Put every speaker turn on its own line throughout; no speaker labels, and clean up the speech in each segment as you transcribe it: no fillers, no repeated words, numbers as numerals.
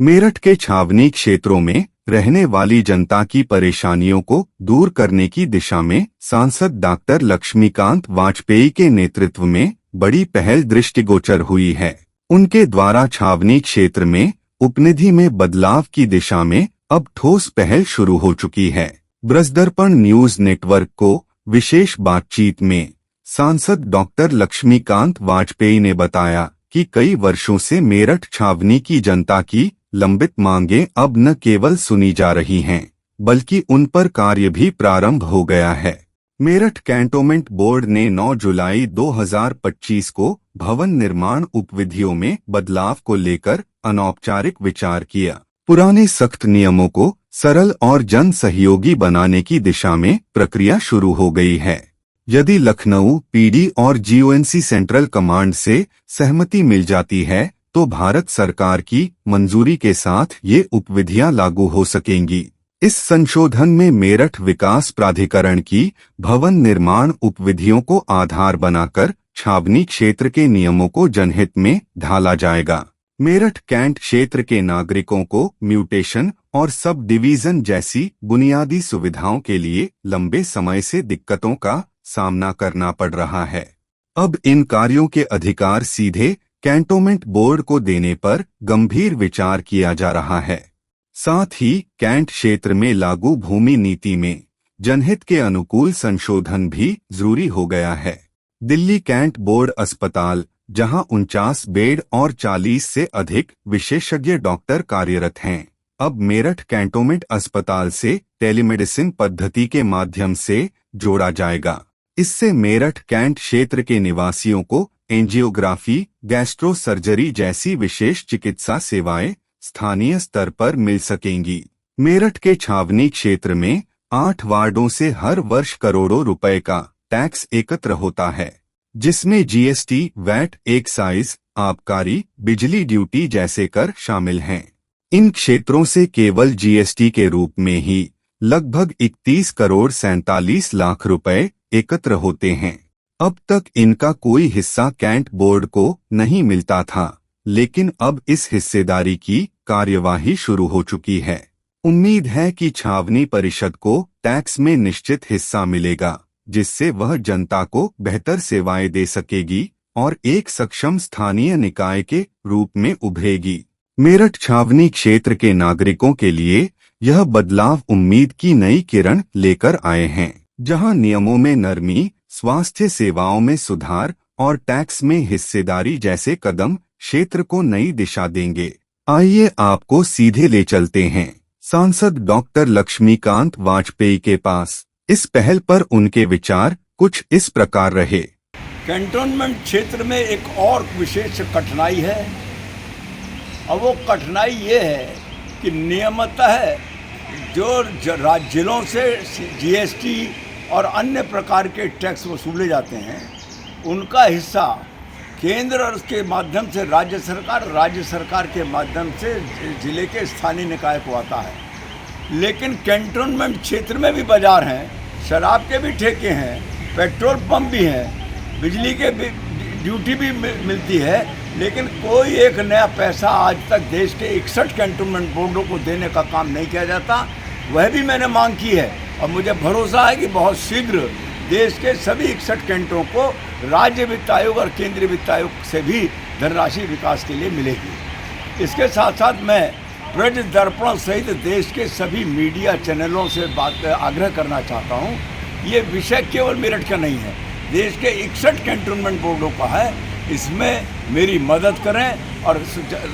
मेरठ के छावनी क्षेत्रों में रहने वाली जनता की परेशानियों को दूर करने की दिशा में सांसद डॉक्टर लक्ष्मीकांत वाजपेयी के नेतृत्व में बड़ी पहल दृष्टिगोचर हुई है। उनके द्वारा छावनी क्षेत्र में उपनिधि में बदलाव की दिशा में अब ठोस पहल शुरू हो चुकी है। ब्रजदर्पण न्यूज नेटवर्क को विशेष बातचीत में सांसद डॉक्टर लक्ष्मीकांत वाजपेयी ने बताया कि कई वर्षों से मेरठ छावनी की जनता की लंबित मांगें अब न केवल सुनी जा रही हैं, बल्कि उन पर कार्य भी प्रारंभ हो गया है। मेरठ कैंटोनमेंट बोर्ड ने 9 जुलाई 2025 को भवन निर्माण उपविधियों में बदलाव को लेकर अनौपचारिक विचार किया। पुराने सख्त नियमों को सरल और जन सहयोगी बनाने की दिशा में प्रक्रिया शुरू हो गई है। यदि लखनऊ पीडी और जीओएनसी सेंट्रल कमांड से सहमति मिल जाती है तो भारत सरकार की मंजूरी के साथ ये उपविधियां लागू हो सकेंगी। इस संशोधन में मेरठ विकास प्राधिकरण की भवन निर्माण उपविधियों को आधार बनाकर छावनी क्षेत्र के नियमों को जनहित में ढाला जाएगा। मेरठ कैंट क्षेत्र के नागरिकों को म्यूटेशन और सब डिवीजन जैसी बुनियादी सुविधाओं के लिए लंबे समय से दिक्कतों का सामना करना पड़ रहा है। अब इन कार्यों के अधिकार सीधे कैंटोनमेंट बोर्ड को देने पर गंभीर विचार किया जा रहा है। साथ ही कैंट क्षेत्र में लागू भूमि नीति में जनहित के अनुकूल संशोधन भी जरूरी हो गया है। दिल्ली कैंट बोर्ड अस्पताल, जहां 49 बेड और 40 से अधिक विशेषज्ञ डॉक्टर कार्यरत हैं, अब मेरठ कैंटोनमेंट अस्पताल से टेलीमेडिसिन पद्धति के माध्यम से जोड़ा जाएगा। इससे मेरठ कैंट क्षेत्र के निवासियों को एंजियोग्राफी, गैस्ट्रो सर्जरी जैसी विशेष चिकित्सा सेवाएं स्थानीय स्तर पर मिल सकेंगी। मेरठ के छावनी क्षेत्र में 8 वार्डों से हर वर्ष करोड़ों रुपए का टैक्स एकत्र होता है, जिसमें जीएसटी, वैट, एक्साइज, आबकारी, बिजली ड्यूटी जैसे कर शामिल हैं। इन क्षेत्रों से केवल जीएसटी के रूप में ही लगभग 31 करोड़ 47 लाख रुपए एकत्र होते हैं। अब तक इनका कोई हिस्सा कैंट बोर्ड को नहीं मिलता था, लेकिन अब इस हिस्सेदारी की कार्यवाही शुरू हो चुकी है। उम्मीद है कि छावनी परिषद को टैक्स में निश्चित हिस्सा मिलेगा, जिससे वह जनता को बेहतर सेवाएं दे सकेगी और एक सक्षम स्थानीय निकाय के रूप में उभरेगी। मेरठ छावनी क्षेत्र के नागरिकों के लिए यह बदलाव उम्मीद की नई किरण लेकर आए हैं, जहां नियमों में नरमी, स्वास्थ्य सेवाओं में सुधार और टैक्स में हिस्सेदारी जैसे कदम क्षेत्र को नई दिशा देंगे। आइए आपको सीधे ले चलते हैं सांसद डॉक्टर लक्ष्मीकांत वाजपेयी के पास। इस पहल पर उनके विचार कुछ इस प्रकार रहे।
कैंटोनमेंट क्षेत्र में एक और विशेष कठिनाई है, और वो कठिनाई ये है कि नियमतः जो जिलों से जीएसटी और अन्य प्रकार के टैक्स वसूले जाते हैं, उनका हिस्सा केंद्र और उसके माध्यम से राज्य सरकार के माध्यम से जिले के स्थानीय निकाय को आता है। लेकिन कैंटोनमेंट क्षेत्र में भी बाजार हैं, शराब के भी ठेके हैं, पेट्रोल पंप भी हैं, बिजली के भी ड्यूटी भी मिलती है, लेकिन कोई एक नया पैसा आज तक देश के 61 कैंटोनमेंट बोर्डों को देने का काम नहीं किया जाता। वह भी मैंने मांग की है और मुझे भरोसा है कि बहुत शीघ्र देश के सभी 61 कैंटों को राज्य वित्त आयोग और केंद्रीय वित्त आयोग से भी धनराशि विकास के लिए मिलेगी। इसके साथ साथ मैं ब्रज दर्पण सहित देश के सभी मीडिया चैनलों से आग्रह करना चाहता हूँ, ये विषय केवल मेरठ का नहीं है, देश के 61 कैंटोनमेंट बोर्डों का है। इसमें मेरी मदद करें और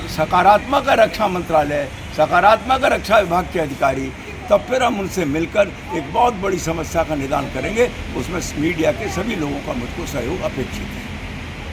सकारात्मक रक्षा मंत्रालय, सकारात्मक रक्षा विभाग के अधिकारी, तब फिर हम उनसे मिलकर एक बहुत बड़ी समस्या का निदान करेंगे। उसमें मीडिया के सभी लोगों का मुझको सहयोग अपेक्षित है।